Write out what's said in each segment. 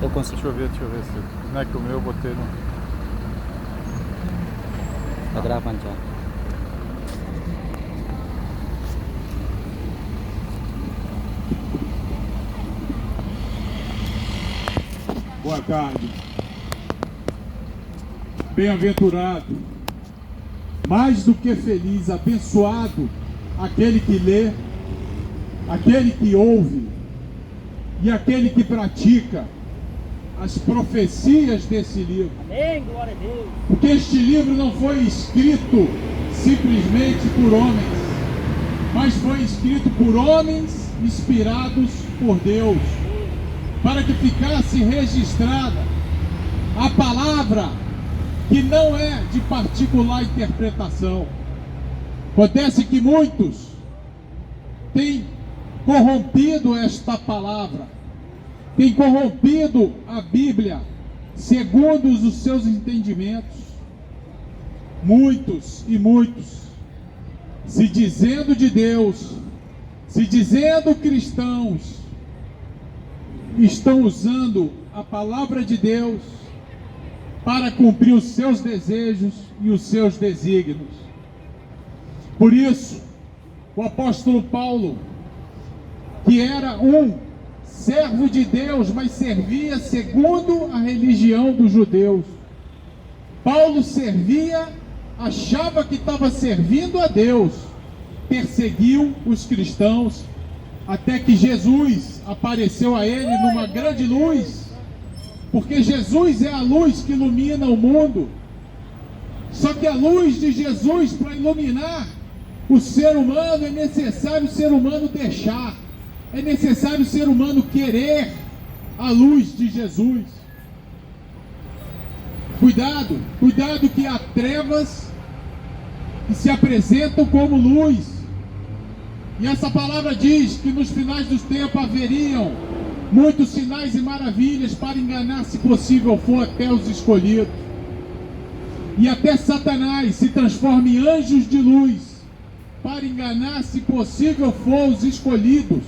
Eu consigo. Deixa eu ver se. Não é que o meu eu botei no. Tá gravando já. Boa tarde. Bem-aventurado, mais do que feliz, abençoado aquele que lê, aquele que ouve e aquele que pratica as profecias desse livro. Amém, glória a Deus. Porque este livro não foi escrito simplesmente por homens, mas foi escrito por homens inspirados por Deus, para que ficasse registrada a palavra que não é de particular interpretação. Acontece que muitos têm corrompido esta palavra, têm corrompido a Bíblia segundo os seus entendimentos. Muitos e muitos, se dizendo de Deus, se dizendo cristãos, estão usando a palavra de Deus para cumprir os seus desejos e os seus desígnios. Por isso, o apóstolo Paulo, que era um servo de Deus, mas servia segundo a religião dos judeus. Paulo servia, achava que estava servindo a Deus, perseguiu os cristãos, até que Jesus apareceu a ele numa grande luz, porque Jesus é a luz que ilumina o mundo. Só que a luz de Jesus, para iluminar o ser humano, é necessário o ser humano deixar, é necessário o ser humano querer a luz de Jesus. Cuidado, cuidado que há trevas que se apresentam como luz. E essa palavra diz que nos finais dos tempos haveriam muitos sinais e maravilhas para enganar, se possível for, até os escolhidos. E até Satanás se transforma em anjos de luz para enganar, se possível for, os escolhidos.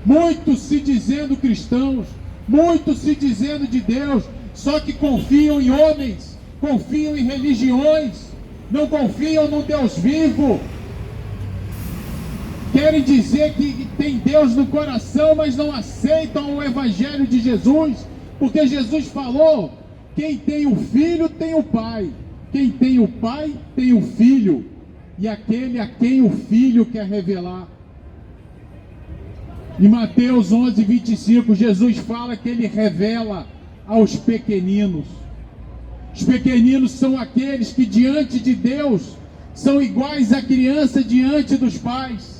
Muitos se dizendo cristãos, muitos se dizendo de Deus, só que confiam em homens, confiam em religiões, não confiam no Deus vivo. Querem dizer que tem Deus no coração, mas não aceitam o Evangelho de Jesus, porque Jesus falou: quem tem o Filho tem o Pai, quem tem o Pai tem o Filho, e aquele a quem o Filho quer revelar. Em Mateus 11:25, Jesus fala que ele revela aos pequeninos. Os pequeninos são aqueles que diante de Deus são iguais à criança diante dos pais.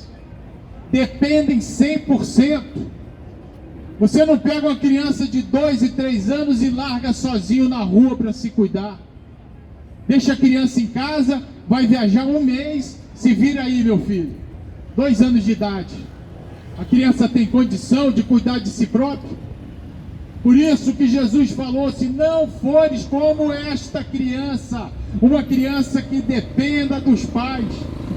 Dependem 100%. Você não pega uma criança de 2 e 3 anos e larga sozinho na rua para se cuidar. Deixa a criança em casa, vai viajar um mês, se vira aí, meu filho. 2 anos de idade. A criança tem condição de cuidar de si própria? Por isso que Jesus falou: se não fores como esta criança, uma criança que dependa dos pais,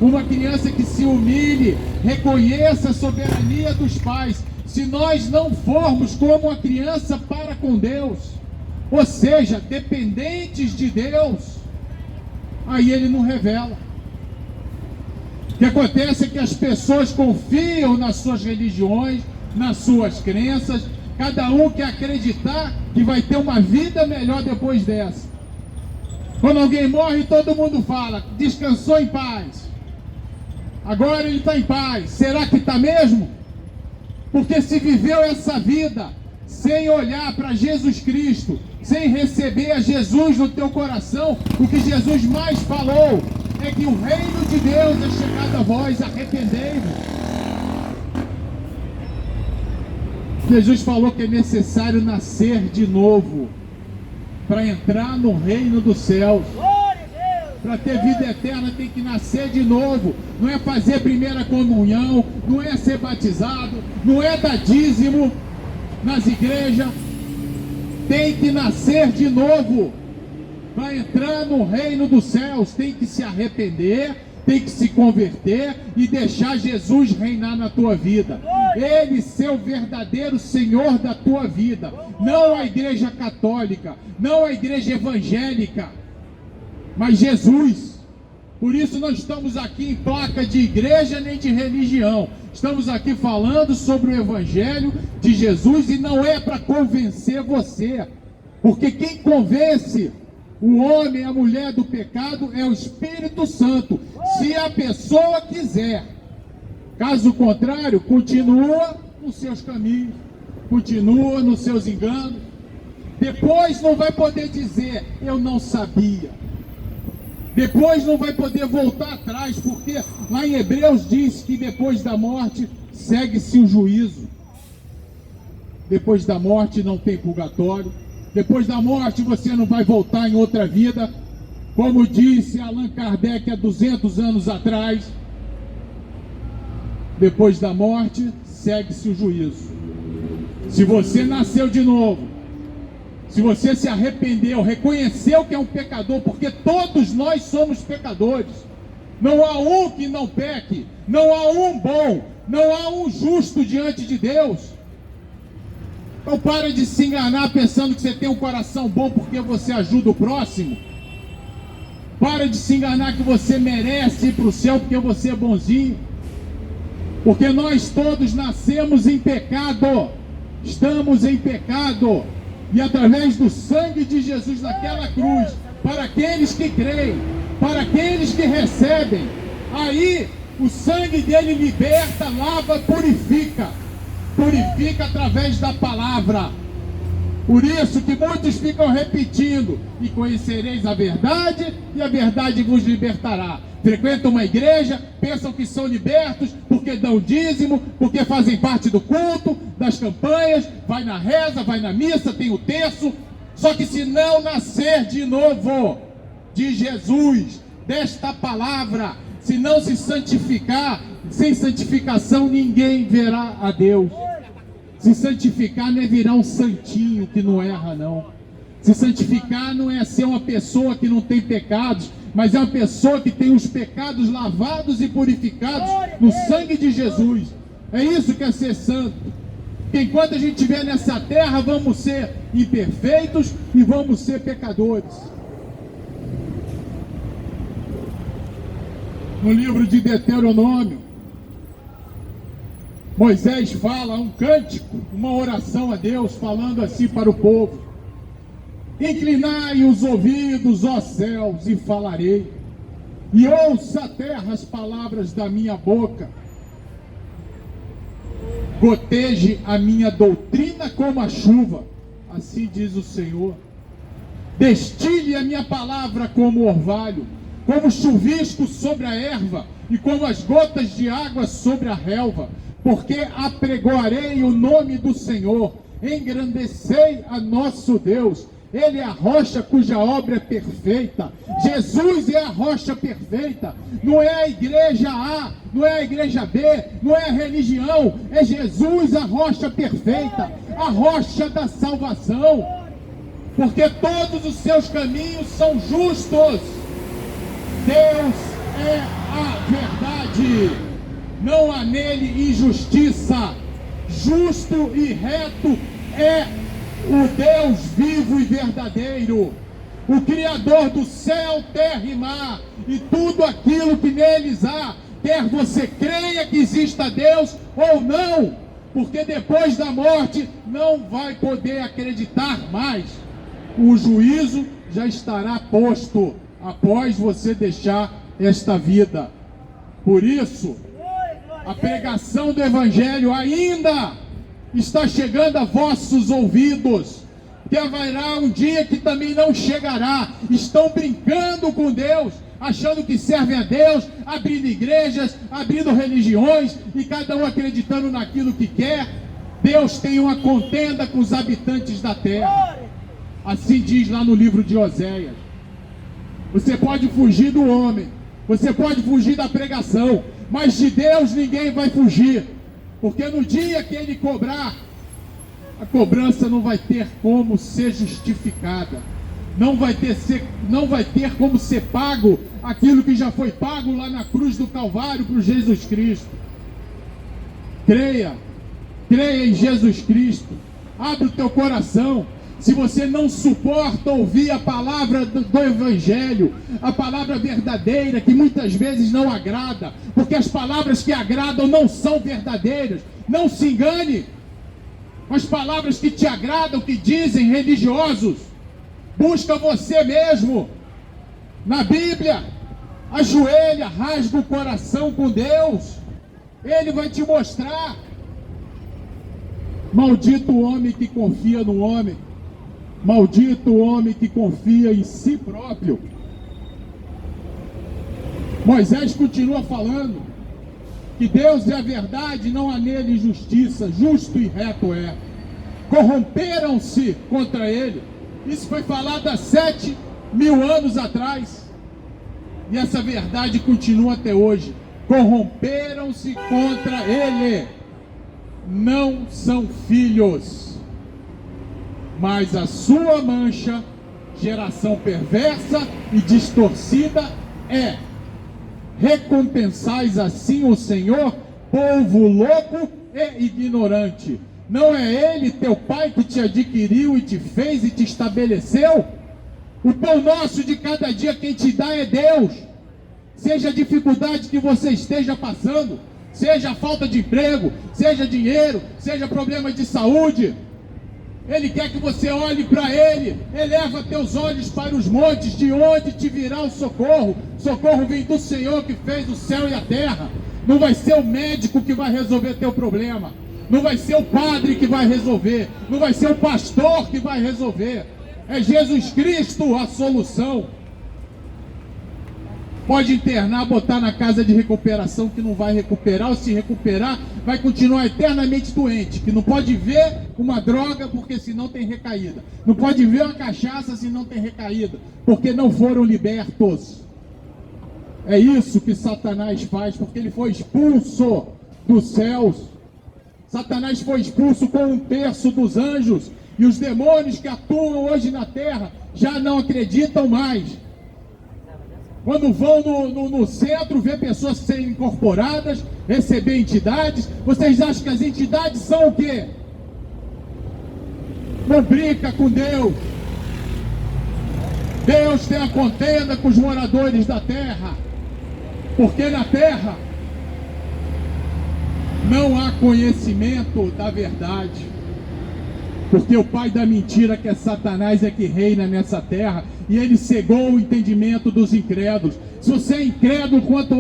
uma criança que se humilhe, reconheça a soberania dos pais. Se nós não formos como a criança para com Deus, ou seja, dependentes de Deus, aí Ele não revela. O que acontece é que as pessoas confiam nas suas religiões, nas suas crenças. Cada um quer acreditar que vai ter uma vida melhor depois dessa. Quando alguém morre, todo mundo fala: descansou em paz. Agora ele está em paz. Será que está mesmo? Porque se viveu essa vida sem olhar para Jesus Cristo, sem receber a Jesus no teu coração, o que Jesus mais falou é que o reino de Deus é chegado a vós, arrependei-vos. Jesus falou que é necessário nascer de novo para entrar no reino dos céus. Para ter vida eterna tem que nascer de novo. Não é fazer primeira comunhão, não é ser batizado, não é dar dízimo nas igrejas. Tem que nascer de novo para entrar no reino dos céus. Tem que se arrepender, tem que se converter e deixar Jesus reinar na tua vida. Ele ser o verdadeiro Senhor da tua vida, não a igreja católica, não a igreja evangélica, mas Jesus. Por isso não estamos aqui em placa de igreja nem de religião. Estamos aqui falando sobre o Evangelho de Jesus e não é para convencer você. Porque quem convence o homem, a mulher do pecado é o Espírito Santo, se a pessoa quiser. Caso contrário, continua nos seus caminhos, continua nos seus enganos. Depois não vai poder dizer, eu não sabia. Depois não vai poder voltar atrás, porque lá em Hebreus diz que depois da morte segue-se o juízo. Depois da morte não tem purgatório. Depois da morte você não vai voltar em outra vida. Como disse Allan Kardec há 200 anos atrás, depois da morte segue-se o juízo. Se você nasceu de novo, se você se arrependeu, reconheceu que é um pecador, porque todos nós somos pecadores. Não há um que não peque, não há um bom, não há um justo diante de Deus. Então para de se enganar pensando que você tem um coração bom porque você ajuda o próximo. Para de se enganar que você merece ir para o céu porque você é bonzinho. Porque nós todos nascemos em pecado, estamos em pecado. E através do sangue de Jesus naquela cruz, para aqueles que creem, para aqueles que recebem, aí o sangue dele liberta, lava, purifica. Purifica através da palavra. Por isso que muitos ficam repetindo, e conhecereis a verdade, e a verdade vos libertará. Frequentam uma igreja, pensam que são libertos, porque dão dízimo, porque fazem parte do culto, das campanhas, vai na reza, vai na missa, tem o terço. Só que se não nascer de novo, de Jesus, desta palavra, se não se santificar, sem santificação ninguém verá a Deus. Se santificar não é virar um santinho que não erra, não. Se santificar não é ser uma pessoa que não tem pecados, mas é uma pessoa que tem os pecados lavados e purificados no sangue de Jesus. É isso que é ser santo. Porque enquanto a gente estiver nessa terra, vamos ser imperfeitos e vamos ser pecadores. No livro de Deuteronômio, Moisés fala um cântico, uma oração a Deus, falando assim para o povo: inclinai os ouvidos, ó céus, e falarei, e ouça a terra as palavras da minha boca. Goteje a minha doutrina como a chuva, assim diz o Senhor. Destile a minha palavra como orvalho, como chuvisco sobre a erva, e como as gotas de água sobre a relva. Porque apregoarei o nome do Senhor, engrandecei a nosso Deus. Ele é a rocha cuja obra é perfeita. Jesus é a rocha perfeita. Não é a igreja A, não é a igreja B, não é a religião. É Jesus a rocha perfeita, a rocha da salvação. Porque todos os seus caminhos são justos. Deus é a verdade. Não há nele injustiça. Justo e reto é o Deus vivo e verdadeiro, o Criador do céu, terra e mar, e tudo aquilo que neles há, quer você creia que exista Deus ou não, porque depois da morte não vai poder acreditar mais. O juízo já estará posto após você deixar esta vida. Por isso, a pregação do Evangelho ainda está chegando a vossos ouvidos, que haverá um dia que também não chegará. Estão brincando com Deus, achando que servem a Deus, abrindo igrejas, abrindo religiões, e cada um acreditando naquilo que quer. Deus tem uma contenda com os habitantes da terra, assim diz lá no livro de Oséias. Você pode fugir do homem, você pode fugir da pregação, mas de Deus ninguém vai fugir. Porque no dia que ele cobrar, a cobrança não vai ter como ser justificada. Não vai ter como ser pago aquilo que já foi pago lá na cruz do Calvário por Jesus Cristo. Creia creia em Jesus Cristo. Abre o teu coração. Se você não suporta ouvir a palavra do Evangelho, a palavra verdadeira, que muitas vezes não agrada, porque as palavras que agradam não são verdadeiras, não se engane. As palavras que te agradam, que dizem religiosos, busca você mesmo na Bíblia, ajoelha, rasga o coração com Deus, Ele vai te mostrar. Maldito o homem que confia no homem, maldito o homem que confia em si próprio. Moisés continua falando que Deus é a verdade, não há nele injustiça, justo e reto é. Corromperam-se contra ele. Isso foi falado há 7.000 anos atrás, e essa verdade continua até hoje. Corromperam-se contra ele. Não são filhos, mas a sua mancha, geração perversa e distorcida é. Recompensais assim o Senhor, povo louco e ignorante. Não é Ele, teu Pai, que te adquiriu e te fez e te estabeleceu? O pão nosso de cada dia quem te dá é Deus. Seja a dificuldade que você esteja passando, seja a falta de emprego, seja dinheiro, seja problemas de saúde, Ele quer que você olhe para Ele. Eleva teus olhos para os montes, de onde te virá o socorro. Socorro vem do Senhor que fez o céu e a terra. Não vai ser o médico que vai resolver teu problema, não vai ser o padre que vai resolver, não vai ser o pastor que vai resolver. É Jesus Cristo a solução. Pode internar, botar na casa de recuperação, que não vai recuperar, ou se recuperar, vai continuar eternamente doente, que não pode ver uma droga, porque senão tem recaída, não pode ver uma cachaça, senão tem recaída, porque não foram libertos. É isso que Satanás faz, porque ele foi expulso dos céus. Satanás foi expulso com 1/3 dos anjos, e os demônios que atuam hoje na terra já não acreditam mais. Quando vão no centro, ver pessoas serem incorporadas, receber entidades, vocês acham que as entidades são o quê? Não brinca com Deus. Deus tem a contenda com os moradores da terra, porque na terra não há conhecimento da verdade. Porque o pai da mentira, que é Satanás, é que reina nessa terra, e ele cegou o entendimento dos incrédulos. Se você é incrédulo quanto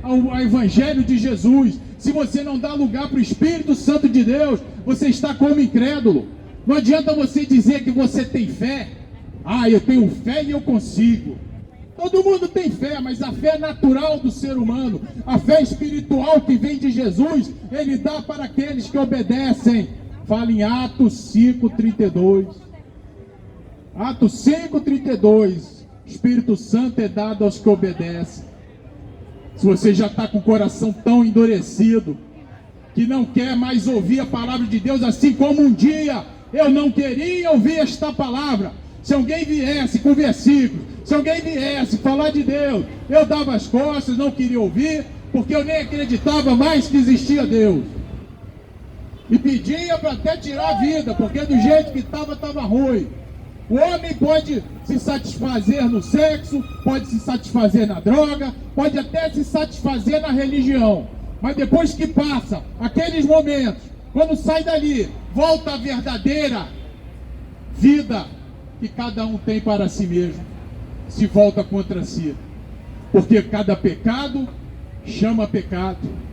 ao Evangelho de Jesus, se você não dá lugar para o Espírito Santo de Deus, você está como incrédulo. Não adianta você dizer que você tem fé. Ah, eu tenho fé e eu consigo. Todo mundo tem fé, mas a fé natural do ser humano, a fé espiritual que vem de Jesus, Ele dá para aqueles que obedecem. Fala em Atos 5:32. Atos 5:32. Espírito Santo é dado aos que obedecem. Se você já está com o coração tão endurecido, que não quer mais ouvir a palavra de Deus, assim como um dia eu não queria ouvir esta palavra. Se alguém viesse com versículos, se alguém viesse falar de Deus, eu dava as costas, não queria ouvir, porque eu nem acreditava mais que existia Deus. E pedia para até tirar a vida, porque do jeito que estava ruim. O homem pode se satisfazer no sexo, pode se satisfazer na droga, pode até se satisfazer na religião. Mas depois que passa aqueles momentos, quando sai dali, volta a verdadeira vida que cada um tem para si mesmo, se volta contra si. Porque cada pecado chama pecado.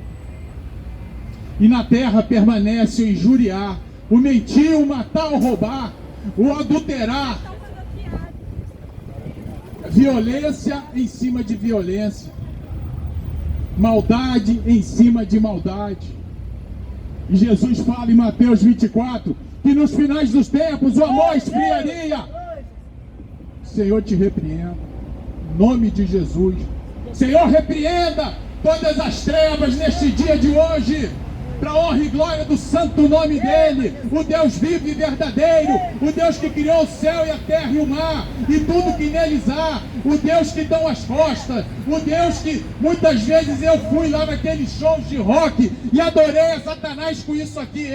E na terra permanece o injuriar, o mentir, o matar, o roubar, o adulterar. Violência em cima de violência. Maldade em cima de maldade. E Jesus fala em Mateus 24, que nos finais dos tempos o amor esfriaria. Senhor, te repreenda. Em nome de Jesus. Senhor, repreenda todas as trevas neste dia de hoje. para a honra e glória do santo nome dEle, o Deus vivo e verdadeiro, o Deus que criou o céu e a terra e o mar, e tudo que neles há, o Deus que dão as costas, o Deus que muitas vezes eu fui lá naqueles shows de rock e adorei a Satanás com isso aqui,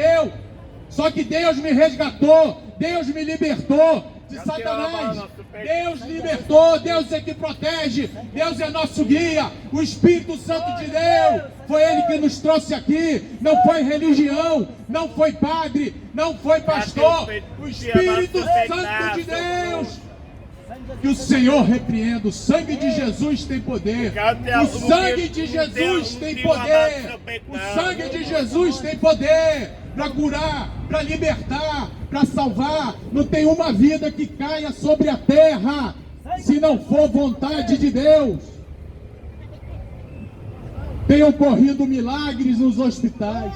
só que Deus me resgatou, Deus me libertou de Satanás, Deus libertou, Deus é que protege, Deus é nosso guia, o Espírito Santo de Deus, foi Ele que nos trouxe aqui, não foi religião, não foi padre, não foi pastor, o Espírito Santo de Deus. Que o Senhor repreenda, o sangue de Jesus tem poder, o sangue de Jesus tem poder, o sangue de Jesus tem poder para curar, para libertar, para salvar. Não tem uma vida que caia sobre a terra se não for vontade de Deus. Tem ocorrido milagres nos hospitais,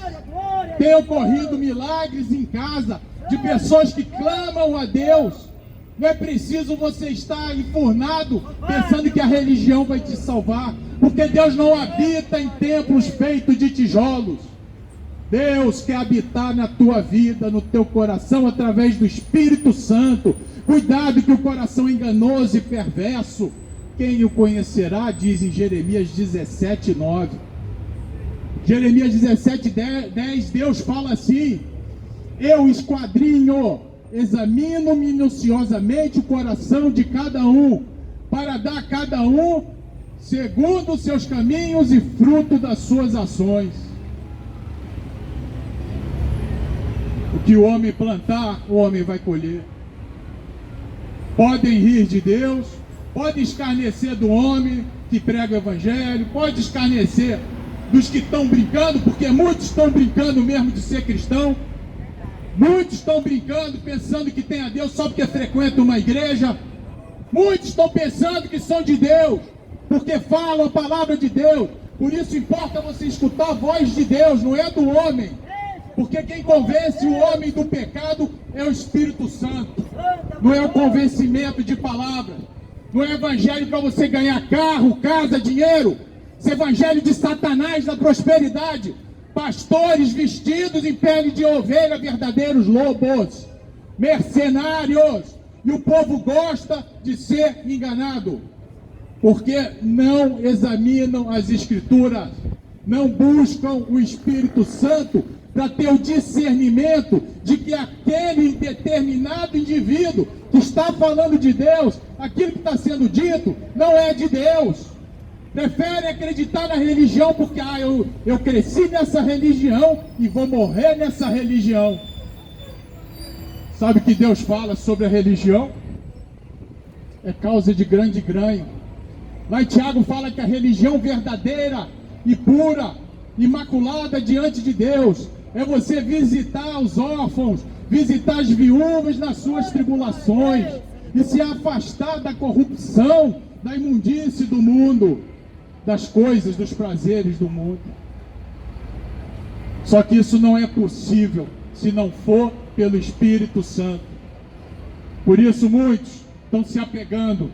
tem ocorrido milagres em casa de pessoas que clamam a Deus. Não é preciso você estar enfurnado pensando que a religião vai te salvar, porque Deus não habita em templos feitos de tijolos. Deus quer habitar na tua vida, no teu coração, através do Espírito Santo. Cuidado que o coração enganoso e perverso, quem o conhecerá, diz em Jeremias 17:9. Jeremias 17:10, Deus fala assim: eu esquadrinho, examino minuciosamente o coração de cada um, para dar a cada um segundo os seus caminhos e fruto das suas ações. O que o homem plantar, o homem vai colher. Podem rir de Deus, podem escarnecer do homem que prega o evangelho, pode escarnecer dos que estão brincando, porque muitos estão brincando mesmo de ser cristão. Muitos estão brincando, pensando que tem a Deus só porque frequentam uma igreja. Muitos estão pensando que são de Deus, porque falam a palavra de Deus. Por isso importa você escutar a voz de Deus, não é do homem. Porque quem convence o homem do pecado é o Espírito Santo. Não é o convencimento de palavras. Não é evangelho para você ganhar carro, casa, dinheiro. Esse evangelho de Satanás da prosperidade. Pastores vestidos em pele de ovelha, verdadeiros lobos, mercenários. E o povo gosta de ser enganado, porque não examinam as Escrituras, não buscam o Espírito Santo para ter o discernimento de que aquele determinado indivíduo que está falando de Deus, aquilo que está sendo dito, não é de Deus. Prefere acreditar na religião porque eu cresci nessa religião e vou morrer nessa religião. Sabe o que Deus fala sobre a religião? É causa de grande ganho. Lá em Tiago fala que a religião verdadeira e pura, imaculada diante de Deus, é você visitar os órfãos, visitar as viúvas nas suas tribulações e se afastar da corrupção, da imundície do mundo, das coisas, dos prazeres do mundo. Só que isso não é possível se não for pelo Espírito Santo. Por isso muitos estão se apegando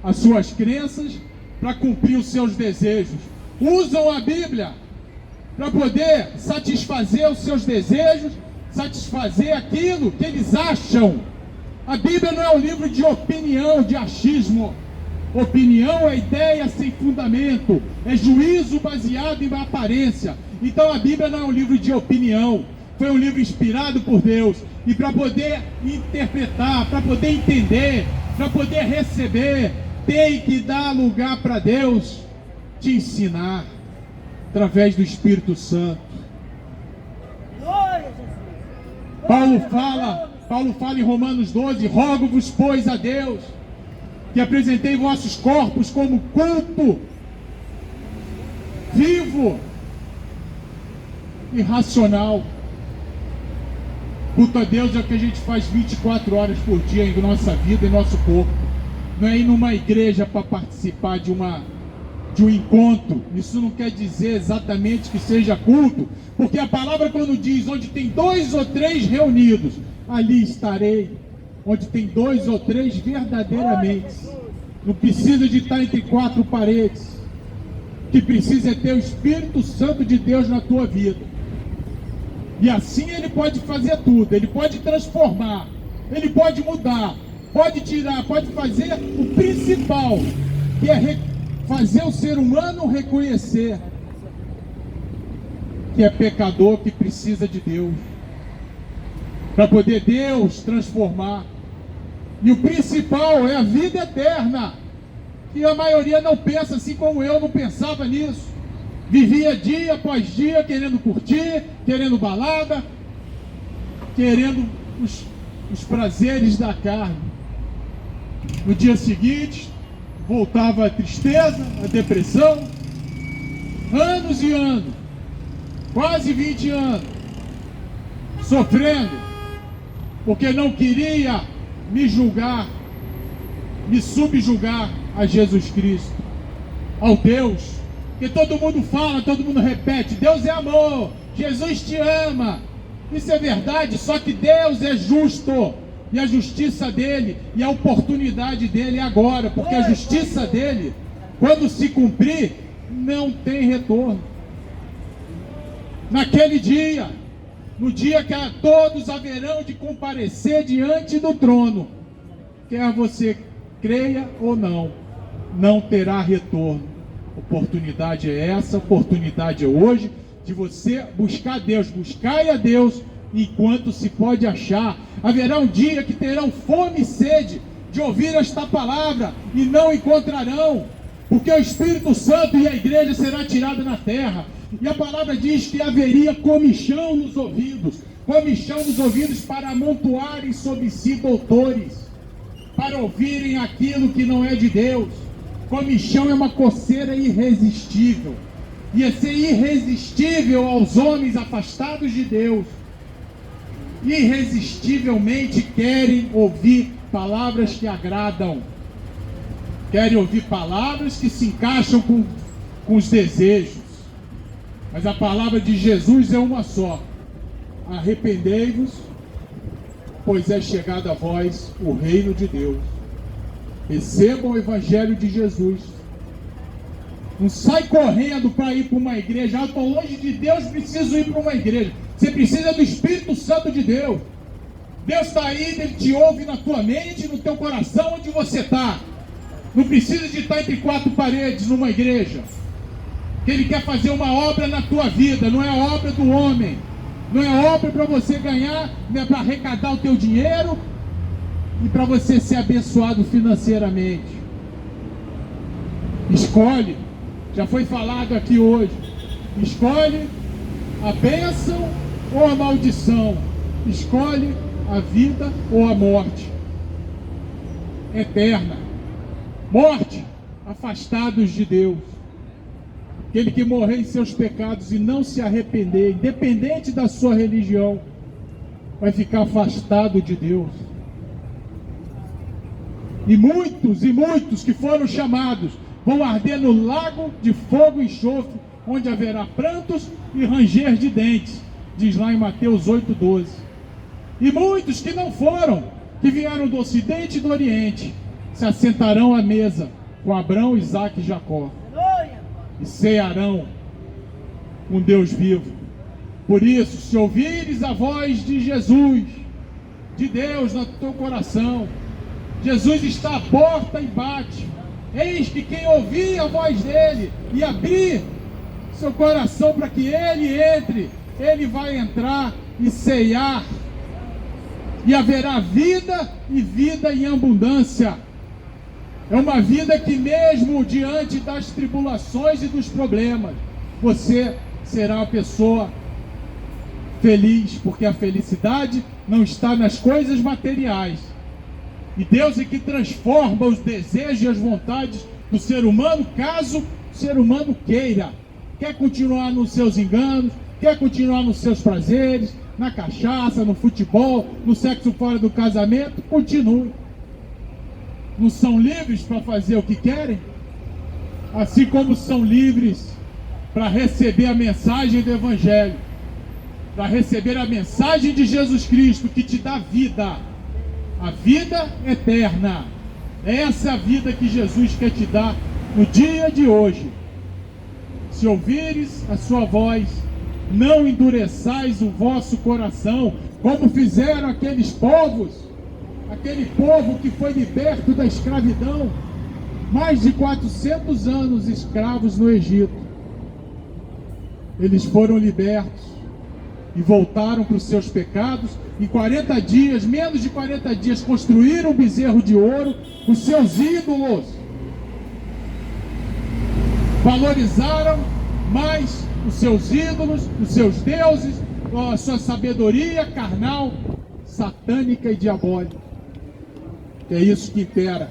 às suas crenças para cumprir os seus desejos. Usam a Bíblia para poder satisfazer os seus desejos, satisfazer aquilo que eles acham. A Bíblia não é um livro de opinião, de achismo. Opinião é ideia sem fundamento, é juízo baseado em aparência. Então a Bíblia não é um livro de opinião, foi um livro inspirado por Deus. E para poder interpretar, para poder entender, para poder receber, tem que dar lugar para Deus te ensinar através do Espírito Santo. Paulo fala em Romanos 12: rogo-vos, pois, a Deus, que apresentei vossos corpos como culto vivo e racional. Culto a Deus é o que a gente faz 24 horas por dia em nossa vida e nosso corpo. Não é ir numa igreja para participar de um encontro. Isso não quer dizer exatamente que seja culto, porque a palavra quando diz onde tem 2 ou 3 reunidos, ali estarei. Onde tem 2 ou 3 verdadeiramente. Não precisa de estar entre 4 paredes. O que precisa é ter o Espírito Santo de Deus na tua vida. E assim ele pode fazer tudo, ele pode transformar, ele pode mudar, pode tirar, pode fazer o principal, que é fazer o ser humano reconhecer que é pecador, que precisa de Deus, para poder Deus transformar. E o principal é a vida eterna, e a maioria não pensa assim como eu não pensava nisso. Vivia dia após dia querendo curtir, querendo balada, querendo os prazeres da carne. No dia seguinte, voltava a tristeza, a depressão, anos e anos, quase 20 anos, sofrendo, porque não queria me julgar, me subjugar a Jesus Cristo, ao Deus, que todo mundo fala, todo mundo repete: Deus é amor, Jesus te ama. Isso é verdade, só que Deus é justo, e a justiça dele e a oportunidade dele é agora, porque a justiça dele, quando se cumprir, não tem retorno. Naquele dia, no dia que todos haverão de comparecer diante do trono, quer você creia ou não, não terá retorno. Oportunidade é essa, oportunidade é hoje, de você buscar Deus, buscai a Deus enquanto se pode achar. Haverá um dia que terão fome e sede de ouvir esta palavra e não encontrarão, porque o Espírito Santo e a igreja será tirada na terra. E a palavra diz que haveria comichão nos ouvidos para amontoarem sobre si doutores, para ouvirem aquilo que não é de Deus. Comichão é uma coceira irresistível, ia ser irresistível aos homens afastados de Deus. Irresistivelmente querem ouvir palavras que agradam, querem ouvir palavras que se encaixam com os desejos. Mas a palavra de Jesus é uma só: arrependei-vos, pois é chegado a vós o reino de Deus. Recebam o evangelho de Jesus. Não sai correndo para ir para uma igreja. Ah, estou longe de Deus, preciso ir para uma igreja. Você precisa do Espírito Santo de Deus. Deus está aí, Ele te ouve na tua mente, no teu coração, onde você está. Não precisa de estar entre quatro paredes numa igreja. Ele quer fazer uma obra na tua vida, não é a obra do homem. Não é obra para você ganhar, não é para arrecadar o teu dinheiro e para você ser abençoado financeiramente. Escolhe, já foi falado aqui hoje, escolhe a bênção ou a maldição, escolhe a vida ou a morte eterna. Morte, afastados de Deus. Aquele que morrer em seus pecados e não se arrepender, independente da sua religião, vai ficar afastado de Deus. E muitos que foram chamados vão arder no lago de fogo e enxofre, onde haverá prantos e ranger de dentes, diz lá em Mateus 8,12. E muitos que não foram, que vieram do ocidente e do oriente, se assentarão à mesa com Abraão, Isaque e Jacó, e cearão com Deus vivo. Por isso, se ouvires a voz de Jesus, de Deus no teu coração, Jesus está à porta e bate. Eis que quem ouvir a voz dele e abrir seu coração para que ele entre, ele vai entrar e ceiar, e haverá vida e vida em abundância. É uma vida que mesmo diante das tribulações e dos problemas, você será uma pessoa feliz, porque a felicidade não está nas coisas materiais. E Deus é que transforma os desejos e as vontades do ser humano, caso o ser humano queira. Quer continuar nos seus enganos, quer continuar nos seus prazeres, na cachaça, no futebol, no sexo fora do casamento, continue. Não são livres para fazer o que querem? Assim como são livres para receber a mensagem do Evangelho, para receber a mensagem de Jesus Cristo, que te dá vida, a vida eterna. Essa é a vida que Jesus quer te dar no dia de hoje. Se ouvires a sua voz não endureçais o vosso coração, como fizeram aqueles povos, aquele povo que foi liberto da escravidão, mais de 400 anos escravos no Egito. Eles foram libertos e voltaram para os seus pecados. Em 40 dias, menos de 40 dias, construíram um bezerro de ouro, os seus ídolos. Valorizaram mais os seus ídolos, os seus deuses, a sua sabedoria carnal, satânica e diabólica. É isso que impera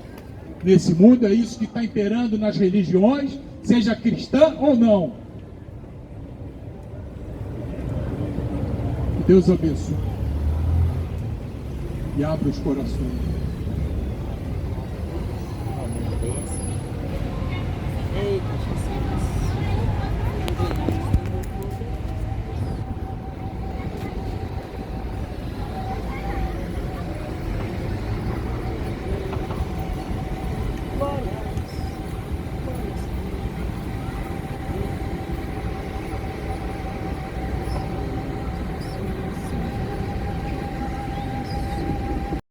nesse mundo, é isso que está imperando nas religiões, seja cristã ou não. Que Deus abençoe e abra os corações. Eita, Jesus.